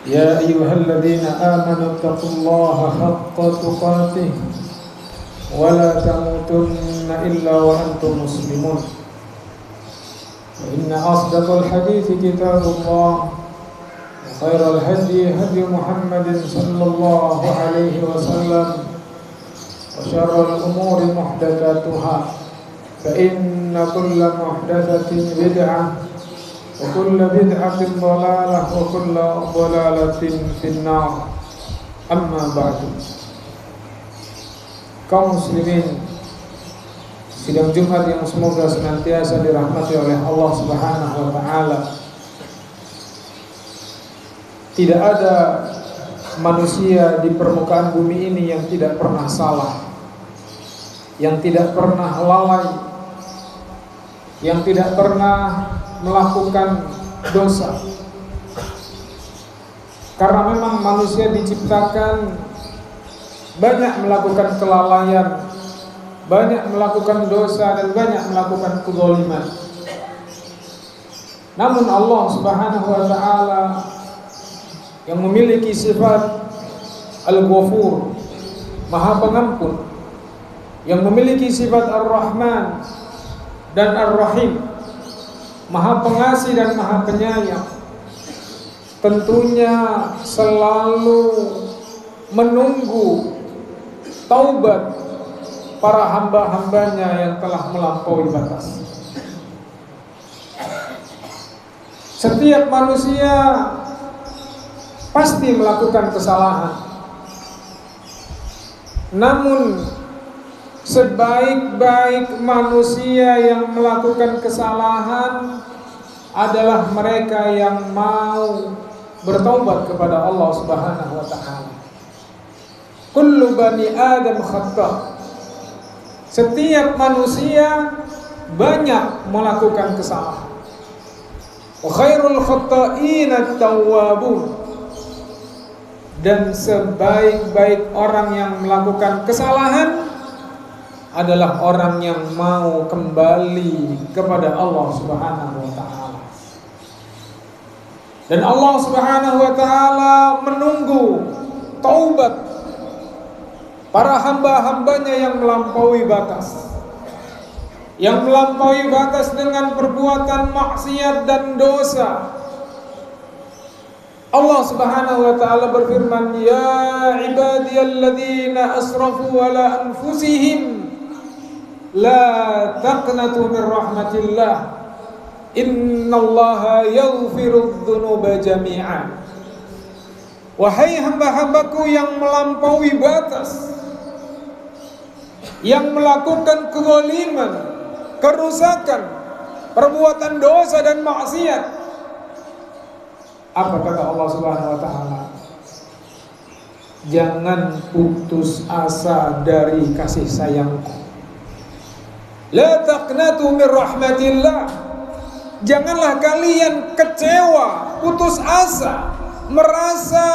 يا أيها الذين آمنوا اتقوا الله حق تقاته ولا تموتن إلا وأنتم مسلمون فإن أصدق الحديث كتاب الله وخير الهدي هدي محمد صلى الله عليه وسلم وشر الأمور محدثاتها فإن كل محدثة بدعة وكل بدعة ضلالة وكل ضلالة في النار. أما بعد. Kaum muslimin sidang Jumat yang semoga senantiasa dirahmati oleh Allah Subhanahu wa taala. Tidak ada manusia di permukaan bumi ini yang tidak pernah salah, yang tidak pernah lalai, yang tidak pernah melakukan dosa. Karena memang manusia diciptakan banyak melakukan kelalaian, banyak melakukan dosa dan banyak melakukan kezaliman. Namun Allah Subhanahu wa taala yang memiliki sifat Al-Ghafur, Maha Pengampun, yang memiliki sifat Ar-Rahman dan Ar-Rahim, Maha Pengasih dan Maha Penyayang, tentunya selalu menunggu taubat para hamba-hambanya yang telah melampaui batas. Setiap manusia pasti melakukan kesalahan. Namun sebaik-baik manusia yang melakukan kesalahan adalah mereka yang mau bertaubat kepada Allah Subhanahu wa taala. Kullu bani Adam khata'. Setiap manusia banyak melakukan kesalahan. Wa khairul khata'ina at-tawwabun. Dan sebaik-baik orang yang melakukan kesalahan adalah orang yang mau kembali kepada Allah Subhanahu wa taala. Dan Allah Subhanahu wa taala menunggu taubat para hamba-hambanya yang melampaui batas, yang melampaui batas dengan perbuatan maksiat dan dosa. Allah Subhanahu wa taala berfirman, "Ya ibadiyalladzina asrafu ala anfusihim la taqnatu min rahmatillah innallaha yaghfirudz dzunuba jami'an." Wahai hamba-hambaku yang melampaui batas, yang melakukan kezaliman, kerusakan, perbuatan dosa dan maksiat, apa kata Allah Subhanahu wa taala? Jangan putus asa dari kasih sayangku. La taqnatu min rahmatillah. Janganlah kalian kecewa, putus asa, merasa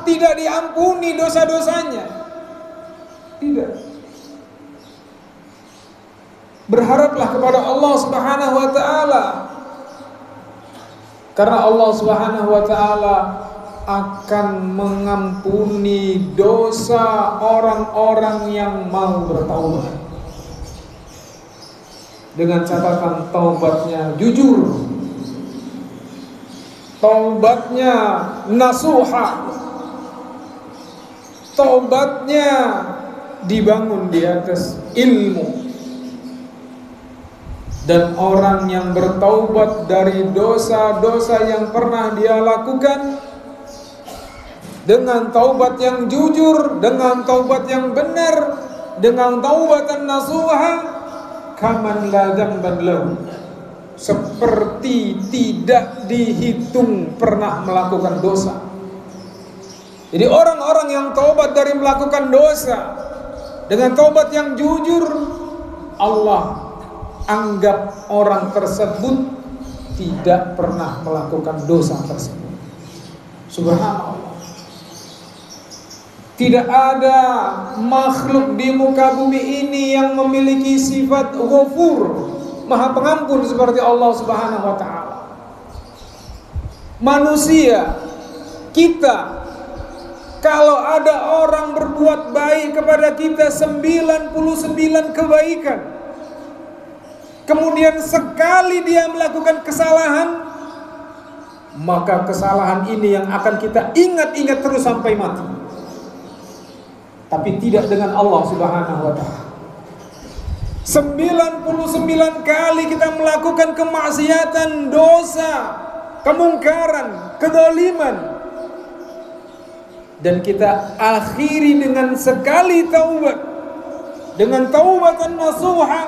tidak diampuni dosa-dosanya. Tidak. Berharaplah kepada Allah Subhanahu wa taala. Karena Allah Subhanahu wa taala akan mengampuni dosa orang-orang yang mau bertaubat. Dengan catatan taubatnya jujur, taubatnya nasuha, taubatnya dibangun di atas ilmu. Dan orang yang bertaubat dari dosa-dosa yang pernah dia lakukan dengan taubat yang jujur, dengan taubat yang benar, dengan taubatan nasuha, kaman la dzamban lahu, seperti tidak dihitung pernah melakukan dosa. Jadi orang-orang yang taubat dari melakukan dosa dengan taubat yang jujur, Allah anggap orang tersebut tidak pernah melakukan dosa tersebut. Subhanallah. Tidak ada makhluk di muka bumi ini yang memiliki sifat Ghafur, Maha Pengampun seperti Allah Subhanahu wa taala. Manusia Kita, kalau ada orang berbuat baik kepada kita 99 kebaikan, kemudian sekali dia melakukan kesalahan, maka kesalahan ini yang akan kita ingat-ingat terus sampai mati. Tapi tidak dengan Allah Subhanahu wa ta'ala. 99 kali kita melakukan kemaksiatan, dosa, kemungkaran, kedoliman, dan kita akhiri dengan sekali taubat, dengan taubatan nasuha.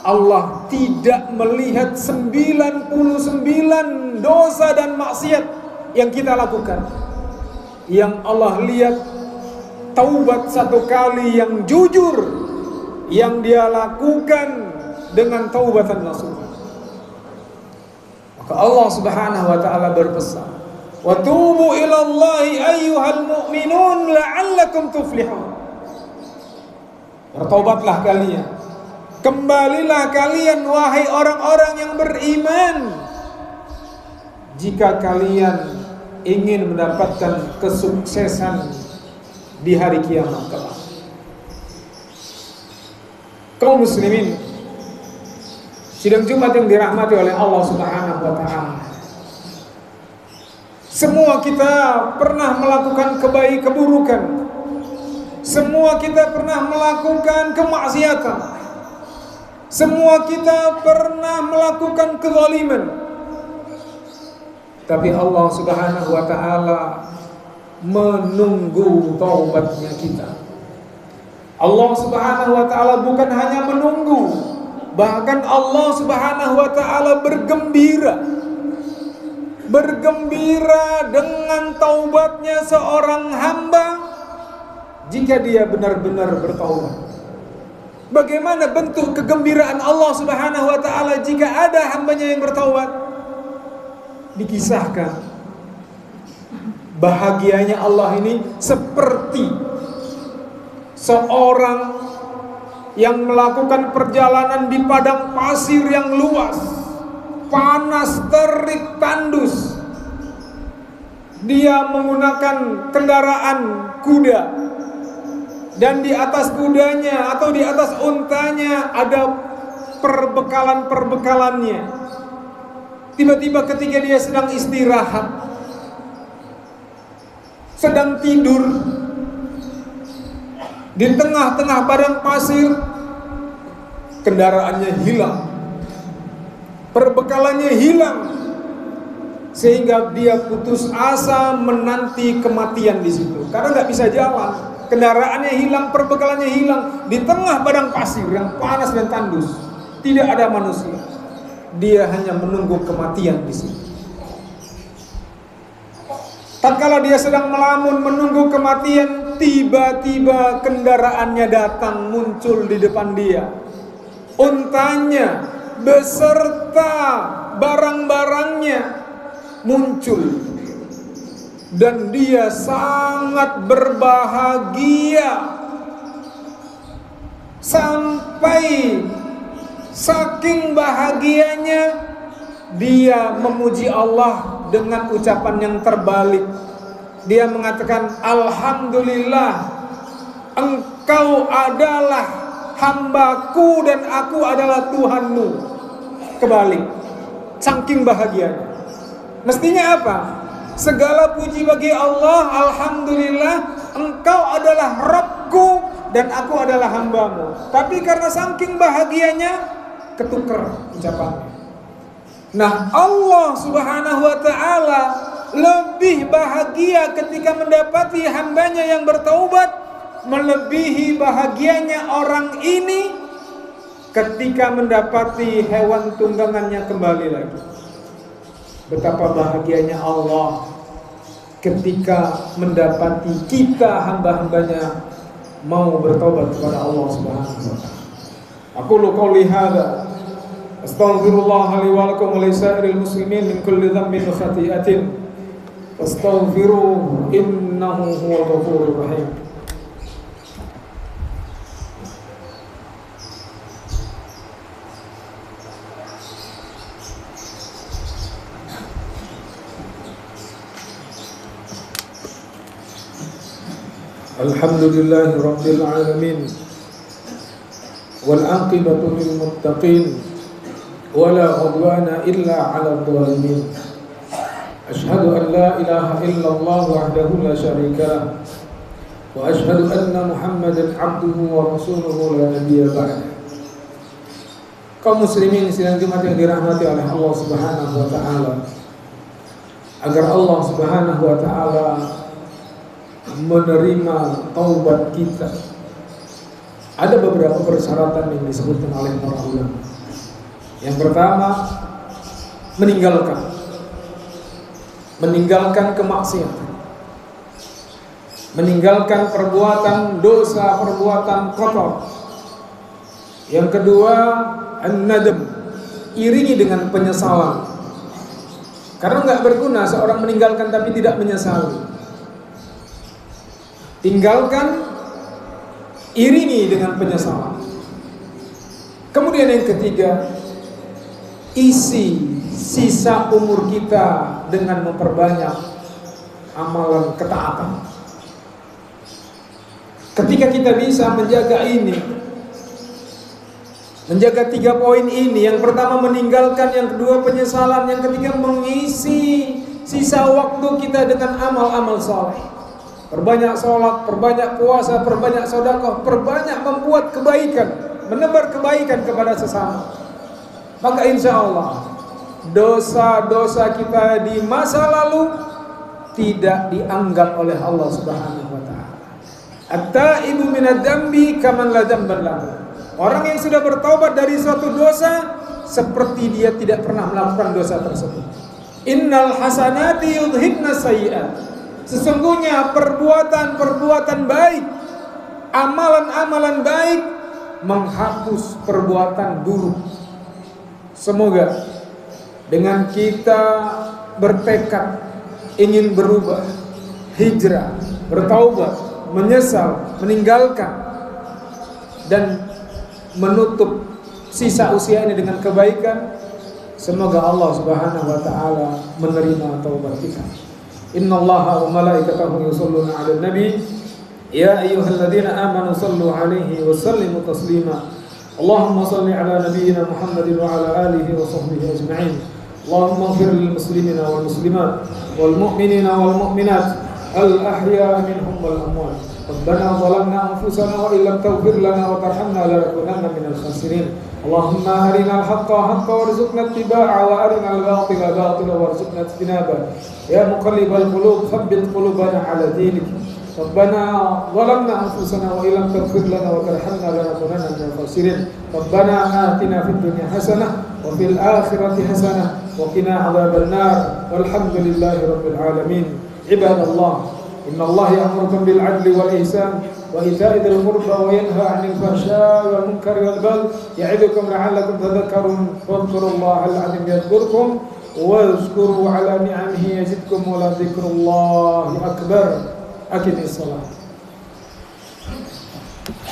Allah tidak melihat 99 dosa dan maksiat yang kita lakukan. Yang Allah lihat taubat satu kali yang jujur, yang dia lakukan dengan taubatan nasuha. Maka Allah Subhanahu wa ta'ala berpesan, wa tubu ilallahi ayyuhal mu'minun la'allakum tuflihun. Bertaubatlah kalian, kembalilah kalian wahai orang-orang yang beriman, jika kalian ingin mendapatkan kesuksesan di hari kiamat kelak. Kaum muslimin, sidang Jumat yang dirahmati oleh Allah Subhanahu wa ta'ala, semua kita pernah melakukan keburukan, semua kita pernah melakukan kemaksiatan, semua kita pernah melakukan kezaliman. Tapi Allah Subhanahu wa ta'ala menunggu taubatnya kita. Allah Subhanahu wa ta'ala bukan hanya menunggu, bahkan Allah Subhanahu wa ta'ala bergembira dengan taubatnya seorang hamba jika dia benar-benar bertaubat. Bagaimana bentuk kegembiraan Allah Subhanahu wa ta'ala jika ada hambanya yang bertaubat? Dikisahkan bahagianya Allah ini seperti seorang yang melakukan perjalanan di padang pasir yang luas, panas, terik, tandus. Dia menggunakan kendaraan kuda, dan di atas kudanya atau di atas untanya ada perbekalan-perbekalannya. Tiba-tiba ketika dia sedang istirahat, sedang tidur di tengah-tengah padang pasir, kendaraannya hilang, perbekalannya hilang, sehingga dia putus asa menanti kematian di situ karena nggak bisa jalan. Kendaraannya hilang, perbekalannya hilang, di tengah padang pasir yang panas dan tandus, tidak ada manusia. Dia hanya menunggu kematian di situ. Tatkala dia sedang melamun menunggu kematian, tiba-tiba kendaraannya datang, muncul di depan dia. Untanya beserta barang-barangnya muncul, dan dia sangat berbahagia sampai saking bahagianya dia memuji Allah dengan ucapan yang terbalik. Dia mengatakan, alhamdulillah, engkau adalah hambaku dan aku adalah Tuhanmu. Kebalik, saking bahagianya. Mestinya apa? Segala puji bagi Allah, alhamdulillah, engkau adalah Rabbku dan aku adalah hambamu. Tapi karena saking bahagianya, ketuker ucapannya. Nah, Allah Subhanahu wa ta'ala lebih bahagia ketika mendapati hambanya yang bertaubat, melebihi bahagianya orang ini ketika mendapati hewan tunggangannya kembali lagi. Betapa bahagianya Allah ketika mendapati kita hamba-hambanya mau bertaubat kepada Allah Subhanahu wa ta'ala. Aqulu qouli hadza astaghfirullah li wa lakum wa lisairil muslimin min kulli dhanbin wa khati'atin wastaghfiruhu innahu huwal ghafurur rahim. Alhamdulillahi Rabbil Alamin, wal aqibatu lil muttaqin, wala udwana illa 'alal zalimin. Asyhadu an la ilaha illallah wahdahu la syarika lah, wa asyhadu anna Muhammadan 'abduhu wa rasuluhu la nabiyya ba'da. Kaum muslimin sidang Jumat yang dirahmati oleh Allah Subhanahu wa taala, agar Allah Subhanahu wa taala menerima taubat kita, ada beberapa persyaratan yang disebutkan oleh para ulama. Yang pertama, meninggalkan kemaksiatan, meninggalkan perbuatan dosa, perbuatan kotor. Yang kedua, an-nadam, iringi dengan penyesalan, karena nggak berguna seorang meninggalkan tapi tidak menyesali. Tinggalkan, iringi dengan penyesalan. Kemudian yang ketiga, isi sisa umur kita dengan memperbanyak amalan ketaatan. Ketika kita bisa menjaga ini, menjaga 3 poin ini, yang pertama meninggalkan, yang kedua penyesalan, yang ketiga mengisi sisa waktu kita dengan amal-amal saleh. Perbanyak sholat, perbanyak puasa, perbanyak sedekah, perbanyak membuat kebaikan, menebar kebaikan kepada sesama. Maka insya Allah dosa-dosa kita di masa lalu tidak dianggap oleh Allah Subhanahu wa taala. At-taibu minadz dzambi kaman la dzamba lahu. Orang yang sudah bertaubat dari suatu dosa seperti dia tidak pernah melakukan dosa tersebut. Innal hasanati yudhibna sayyi'at. Sesungguhnya perbuatan-perbuatan baik, amalan-amalan baik menghapus perbuatan buruk. Semoga dengan kita bertekad ingin berubah, hijrah, bertaubat, menyesal, meninggalkan dan menutup sisa usia ini dengan kebaikan, semoga Allah Subhanahu wa taala menerima taubat kita. Innallaha wa malaikatahu yusholluna 'alan nabi ya ayyuhalladzina amanu shallu 'alaihi wa sallimu taslima. Allahumma shalli 'ala nabiyyina Muhammadin wa 'ala alihi wa sahbihi ajma'in. Allahumma ighfir lil muslimina wal muslimat wal mu'minina wal mu'minat al ahya'i minhum wal amwat. Rabbana zalamna anfusana wa illam taghfir lana wa tarhamna lanakunanna minal khasirin. Allahumma arinal haqqa haqqa warzuqna ittiba'a wa arinal batila batila warzuqna ijtinaba. Ya muqallibal qulub tsabbit qulubana 'ala dinik. Rabbana zalamna anfusana wa illam taghfir lana wa tarhamna lanakunanna minal khasirin. Rabbana atina fid dunya hasanah wa fil akhirati hasanah wa qina 'adzaban nar. Walhamdulillahi rabbil alamin. Ibadallah, inna Allah ya'murukum bil 'adli wal ihsan wa ita'i dzil qurba wa yanha 'anil fahsya'i wal munkari wal baghi ya'idukum la'allakum tadhakkarun. Wadhkurullaha al-'azim yadhkurkum wazkuru 'ala ni'amihi yazidkum wa la dzikrullahi akbar. Aqimis shalah.